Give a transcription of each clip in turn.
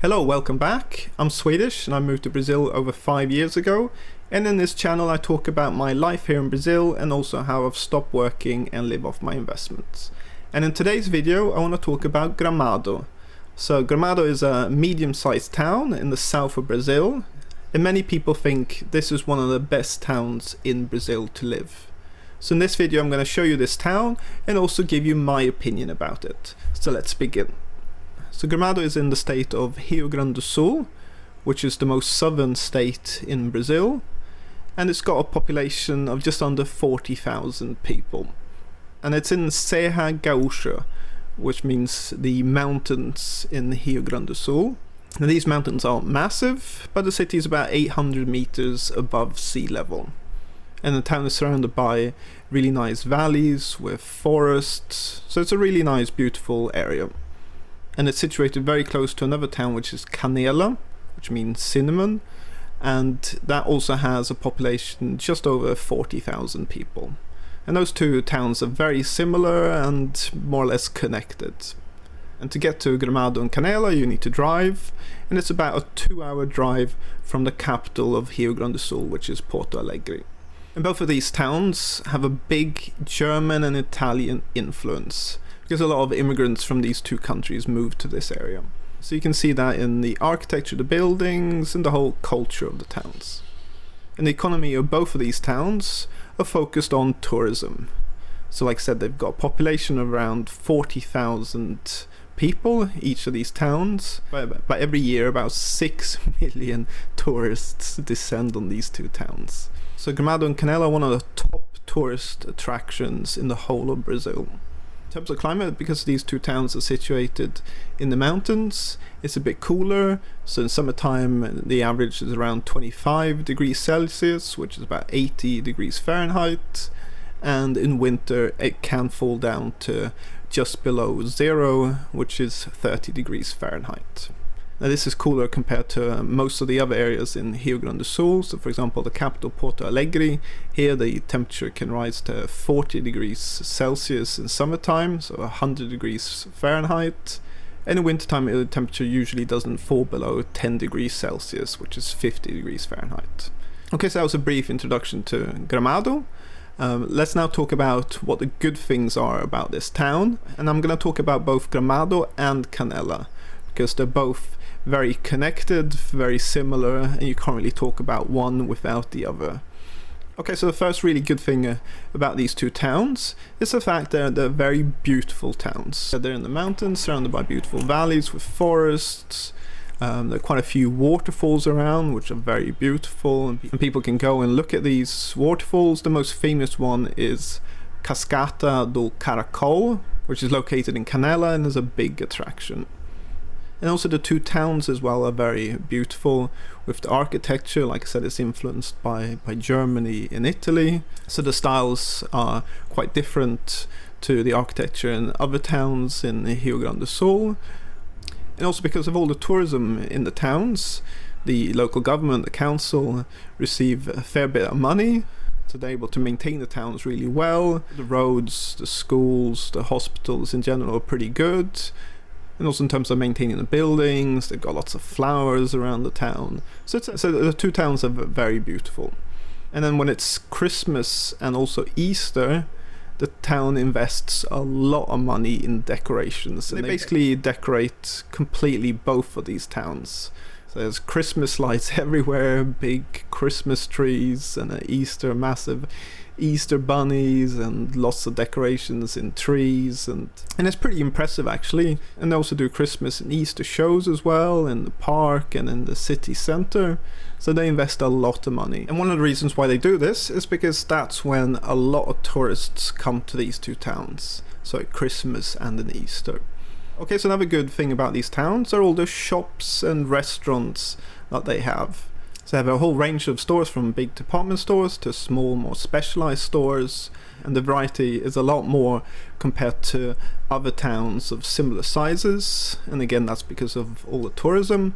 Hello, welcome back. I'm Swedish and I moved to Brazil over 5 years ago, and in this channel I talk about my life here in Brazil and also how I've stopped working and live off my investments. And in today's video I want to talk about Gramado. So Gramado is a medium-sized town in the south of Brazil, and many people think this is one of the best towns in Brazil to live. So in this video I'm going to show you this town and also give you my opinion about it. So let's begin. So Gramado is in the state of Rio Grande do Sul, which is the most southern state in Brazil, and it's got a population of just under 40,000 people. And it's in Serra Gaúcha, which means the mountains in Rio Grande do Sul. Now these mountains aren't massive, but the city is about 800 meters above sea level. And the town is surrounded by really nice valleys with forests, so it's a really nice, beautiful area. And it's situated very close to another town which is Canela, which means cinnamon, and that also has a population just over 40,000 people. And those two towns are very similar and more or less connected. And to get to Gramado and Canela you need to drive, and it's about a 2-hour drive from the capital of Rio Grande do Sul, which is Porto Alegre. And both of these towns have a big German and Italian influence, because a lot of immigrants from these two countries moved to this area. So you can see that in the architecture, the buildings, and the whole culture of the towns. And the economy of both of these towns are focused on tourism. So like I said, they've got a population of around 40,000 people, each of these towns. But every year about 6 million tourists descend on these two towns. So Gramado and Canela are one of the top tourist attractions in the whole of Brazil. In terms of climate, because these two towns are situated in the mountains, it's a bit cooler. So in summertime the average is around 25 degrees Celsius, which is about 80 degrees Fahrenheit, and in winter it can fall down to just below zero, which is 30 degrees Fahrenheit. Now this is cooler compared to most of the other areas in Rio Grande do Sul. So for example, the capital Porto Alegre, here the temperature can rise to 40 degrees Celsius in summertime, so 100 degrees Fahrenheit. And in wintertime the temperature usually doesn't fall below 10 degrees Celsius, which is 50 degrees Fahrenheit. Okay, so that was a brief introduction to Gramado. Let's now talk about what the good things are about this town. And I'm going to talk about both Gramado and Canela, because they're both very connected, very similar, and you can't really talk about one without the other. Okay, so the first really good thing about these two towns is the fact that they're very beautiful towns. They're in the mountains, surrounded by beautiful valleys with forests. There are quite a few waterfalls around, which are very beautiful, and people can go and look at these waterfalls. The most famous one is Cascata do Caracol, which is located in Canela and is a big attraction. And also the two towns as well are very beautiful, with the architecture, like I said, it's influenced by Germany and Italy. So the styles are quite different to the architecture in other towns in Rio Grande do Sul. And also because of all the tourism in the towns, the local government, the council, receive a fair bit of money. So they're able to maintain the towns really well. The roads, the schools, the hospitals in general are pretty good. And also in terms of maintaining the buildings, they've got lots of flowers around the town. So the two towns are very beautiful. And then when it's Christmas and also Easter, the town invests a lot of money in decorations. And they basically decorate completely both of these towns. So there's Christmas lights everywhere, big Christmas trees, and massive Easter bunnies, and lots of decorations in trees, and it's pretty impressive actually. And they also do Christmas and Easter shows as well in the park and in the city center. So they invest a lot of money, and one of the reasons why they do this is because that's when a lot of tourists come to these two towns, so at Christmas and in Easter. Okay, so another good thing about these towns are all the shops and restaurants that they have. So they have a whole range of stores, from big department stores to small, more specialized stores, and the variety is a lot more compared to other towns of similar sizes, and again that's because of all the tourism.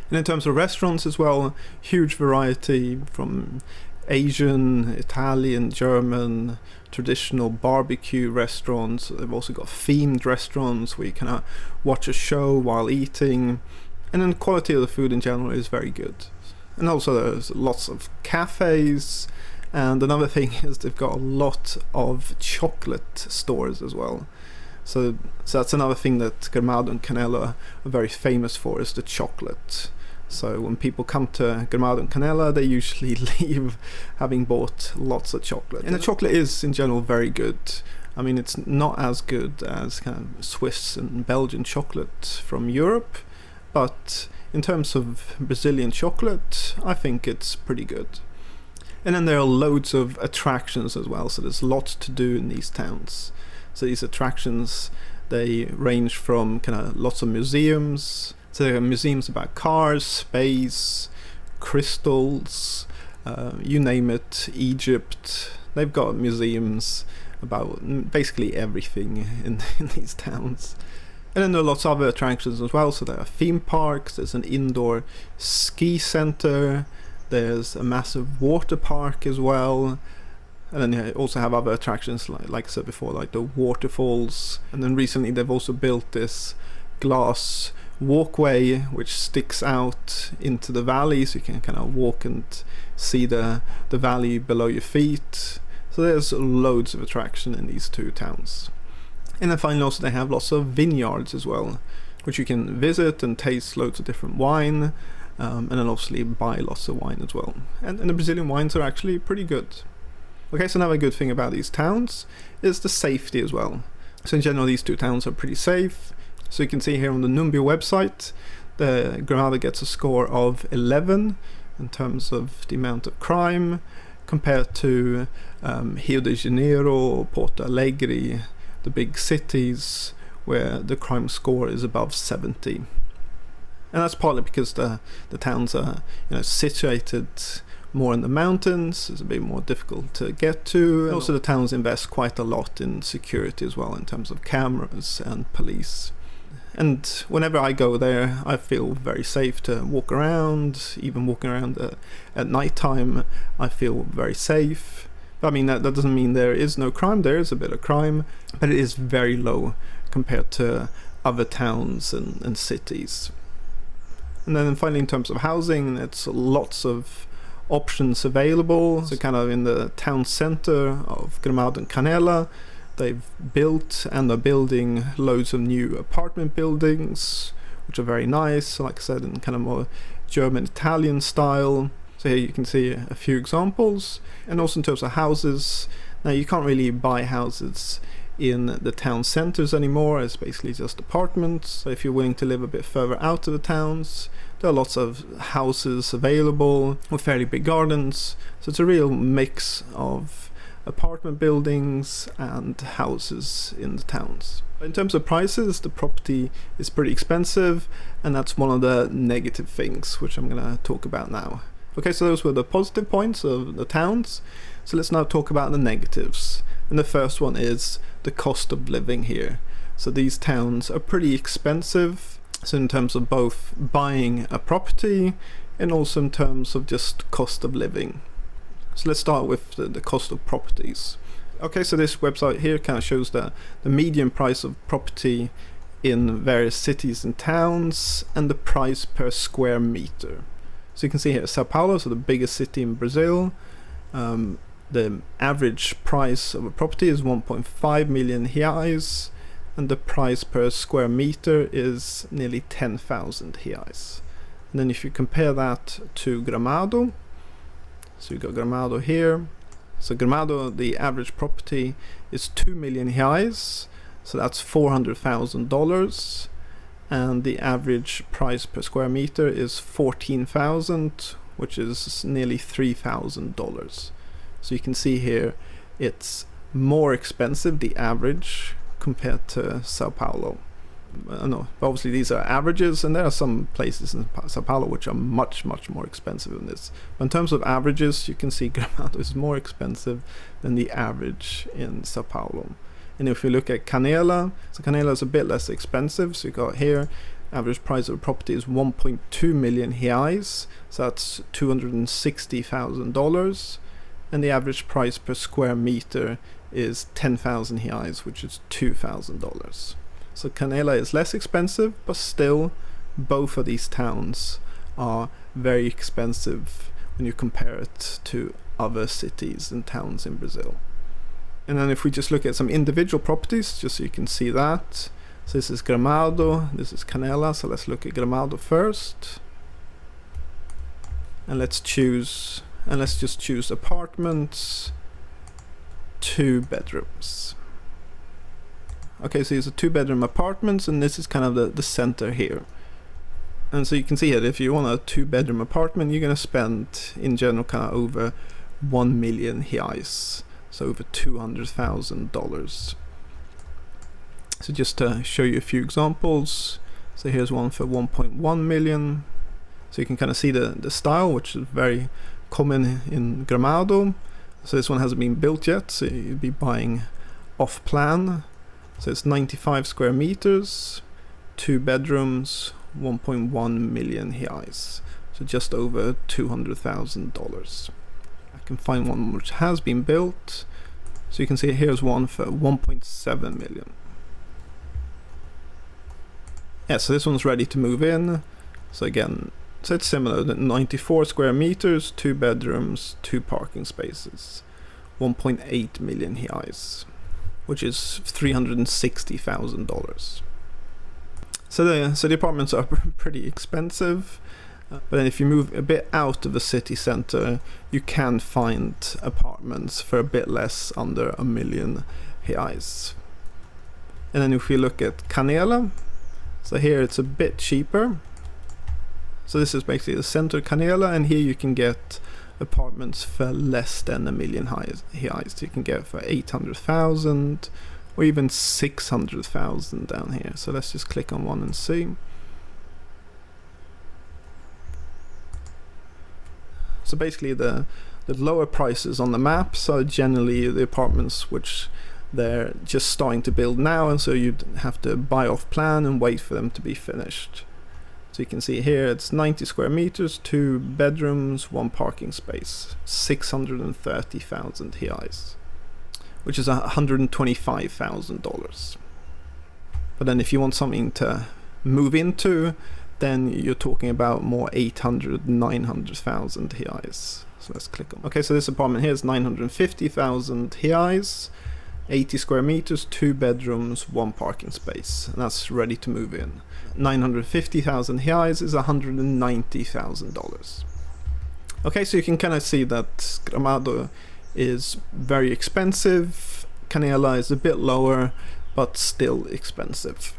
And in terms of restaurants as well, huge variety from Asian, Italian, German, traditional barbecue restaurants. They've also got themed restaurants where you can watch a show while eating. And then the quality of the food in general is very good. And also there's lots of cafes, and another thing is they've got a lot of chocolate stores as well. So that's another thing that Gramado and Canela are very famous for, is the chocolate. So when people come to Gramado and Canela, they usually leave having bought lots of chocolate. And the chocolate is in general very good. I mean, it's not as good as kind of Swiss and Belgian chocolate from Europe, but in terms of Brazilian chocolate, I think it's pretty good. And then there are loads of attractions as well, so there's lots to do in these towns. So these attractions, they range from kind of lots of museums. So there are museums about cars, space, crystals, you name it, Egypt. They've got museums about basically everything in these towns. And then there are lots of other attractions as well. So there are theme parks, there's an indoor ski center, there's a massive water park as well. And then you also have other attractions, like I said before, like the waterfalls. And then recently they've also built this glass walkway which sticks out into the valley, so you can kind of walk and see the valley below your feet. So there's loads of attraction in these two towns. And then finally also they have lots of vineyards as well, which you can visit and taste loads of different wine, and then obviously buy lots of wine as well. And the Brazilian wines are actually pretty good. Okay, so another good thing about these towns is the safety as well. So in general these two towns are pretty safe. So you can see here on the Numbio website, the Gramado gets a score of 11 in terms of the amount of crime, compared to Rio de Janeiro or Porto Alegre, the big cities where the crime score is above 70. And that's partly because the towns are situated more in the mountains. It's a bit more difficult to get to. And also the towns invest quite a lot in security as well, in terms of cameras and police. And whenever I go there, I feel very safe to walk around. Even walking around at night time, I feel very safe. I mean, that doesn't mean there is no crime. There is a bit of crime, but it is very low compared to other towns and cities. And then finally, in terms of housing, it's lots of options available. So kind of in the town center of Gramado and Canela, they've built and are building loads of new apartment buildings, which are very nice, like I said, in kind of more German-Italian style. So here you can see a few examples. And also in terms of houses, now you can't really buy houses in the town centers anymore. It's basically just apartments. So if you're willing to live a bit further out of the towns, there are lots of houses available with fairly big gardens. So it's a real mix of apartment buildings and houses in the towns. In terms of prices, the property is pretty expensive, and that's one of the negative things which I'm going to talk about now. Okay, so those were the positive points of the towns. So let's now talk about the negatives. And the first one is the cost of living here. So these towns are pretty expensive. So in terms of both buying a property and also in terms of just cost of living. So let's start with the cost of properties. Okay, so this website here kind of shows the median price of property in various cities and towns and the price per square meter. So you can see here Sao Paulo, so the biggest city in Brazil, the average price of a property is 1.5 million reais, and the price per square meter is nearly 10,000 reais. And then if you compare that to Gramado, so you got Gramado here. So Gramado, the average property is 2 million reais, so that's $400,000. And the average price per square meter is 14,000, which is nearly $3,000. So you can see here it's more expensive, the average, compared to Sao Paulo. No, obviously these are averages, and there are some places in Sao Paulo which are much more expensive than this. But in terms of averages, you can see Gramado is more expensive than the average in Sao Paulo. And if we look at Canela, so Canela is a bit less expensive. So you got here, average price of a property is 1.2 million reais, so that's $260,000. And the average price per square meter is 10,000 reais, which is $2,000. So Canela is less expensive, but still both of these towns are very expensive when you compare it to other cities and towns in Brazil. And then if we just look at some individual properties, just so you can see that. So this is Gramado, this is Canela, so let's look at Gramado first. And let's just choose apartments, 2 bedrooms. Okay, so these are 2-bedroom apartments, and this is kind of the center here. And so you can see that if you want a 2-bedroom apartment, you're going to spend in general kind of over 1 million reais, so over $200,000. So just to show you a few examples, so here's one for 1.1 million. So you can kind of see the style, which is very common in Gramado. So this one hasn't been built yet, so you'd be buying off plan. So it's 95 square meters, 2 bedrooms, 1.1 million reais, so just over $200,000. I can find one which has been built, so you can see here's one for 1.7 million. Yeah, so this one's ready to move in. So again, so it's similar, 94 square meters, 2 bedrooms, 2 parking spaces, 1.8 million reais, which is $360,000. So the apartments are pretty expensive, but then if you move a bit out of the city center, you can find apartments for a bit less, under 1 million reais. And then if we look at Canela, so here it's a bit cheaper. So this is basically the center of Canela, and here you can get apartments for less than 1 million reais. You can get for 800,000 or even 600,000 down here. So let's just click on one and see. So basically the lower prices on the maps are generally the apartments which they're just starting to build now, and so you'd have to buy off plan and wait for them to be finished. So you can see here it's 90 square meters, 2 bedrooms, 1 parking space, 630,000 reais, which is $125,000. But then if you want something to move into, then you're talking about more 900,000 reais. So let's click on. Okay, so this apartment here is 950,000 reais, 80 square meters, 2 bedrooms, 1 parking space, and that's ready to move in. 950,000 reais is $190,000. Okay, so you can kind of see that Gramado is very expensive, Canela is a bit lower, but still expensive.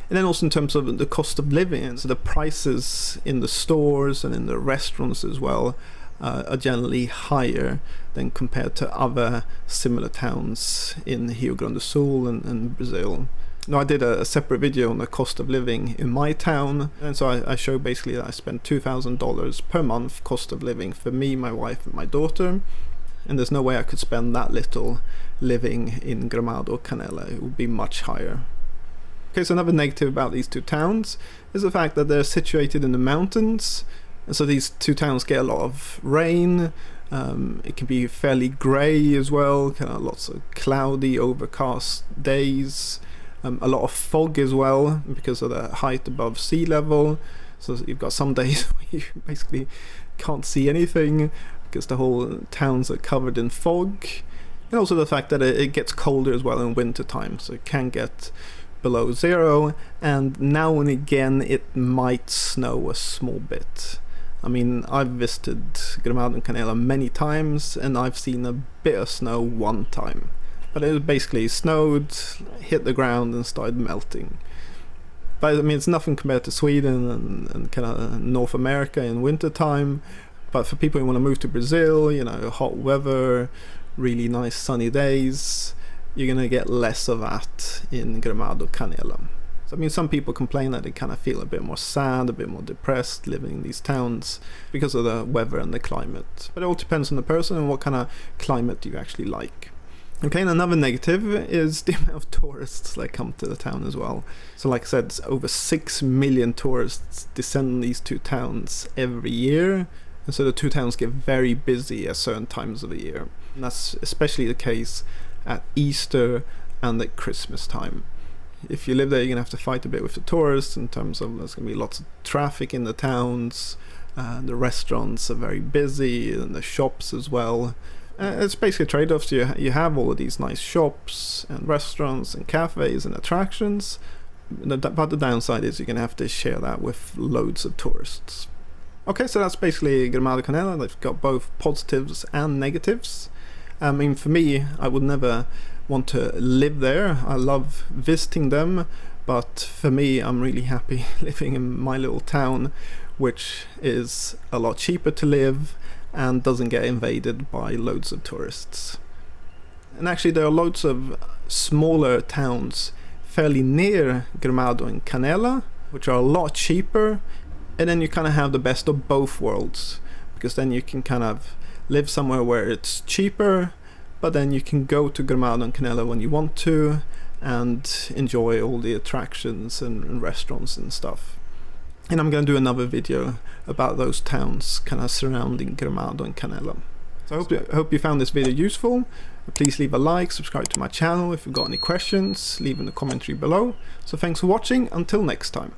And then also in terms of the cost of living, so the prices in the stores and in the restaurants as well are generally higher than compared to other similar towns in Rio Grande do Sul and Brazil. Now I did a separate video on the cost of living in my town, and so I show basically that I spent $2,000 per month cost of living for me, my wife and my daughter, and there's no way I could spend that little living in Gramado or Canela. It would be much higher. Okay, so another negative about these two towns is the fact that they're situated in the mountains, and so these two towns get a lot of rain. It can be fairly grey as well, kind of lots of cloudy, overcast days, a lot of fog as well because of the height above sea level. So you've got some days where you basically can't see anything because the whole towns are covered in fog, and also the fact that it gets colder as well in winter time, so it can get below 0, and now and again it might snow a small bit. I mean, I've visited Gramado and Canela many times, and I've seen a bit of snow one time. But it basically snowed, hit the ground, and started melting. But I mean, it's nothing compared to Sweden and kind of North America in winter time. But for people who want to move to Brazil, you know, hot weather, really nice sunny days, you're going to get less of that in Gramado Canela. So I mean, some people complain that they kind of feel a bit more sad, a bit more depressed living in these towns because of the weather and the climate. But it all depends on the person and what kind of climate you actually like. Okay, and another negative is the amount of tourists that come to the town as well. So like I said, it's over 6 million tourists descend on these two towns every year. And so the two towns get very busy at certain times of the year. And that's especially the case at Easter and at Christmas time. if you live there, you're gonna have to fight a bit with the tourists in terms of there's gonna be lots of traffic in the towns. The restaurants are very busy, and the shops as well. It's basically trade-offs. You have all of these nice shops and restaurants and cafes and attractions, but the downside is you're gonna have to share that with loads of tourists. Okay, so that's basically Gramado and Canela. They've got both positives and negatives. I mean, for me, I would never want to live there. I love visiting them, but for me, I'm really happy living in my little town, which is a lot cheaper to live and doesn't get invaded by loads of tourists. And actually, there are loads of smaller towns fairly near Gramado and Canela, which are a lot cheaper, and then you kind of have the best of both worlds, because then you can kind of live somewhere where it's cheaper, but then you can go to Gramado and Canela when you want to and enjoy all the attractions and restaurants and stuff. And I'm going to do another video about those towns kind of surrounding Gramado and Canela. So I hope you found this video useful. Please leave a like, subscribe to my channel. If you've got any questions, leave in the commentary below. So thanks for watching, until next time.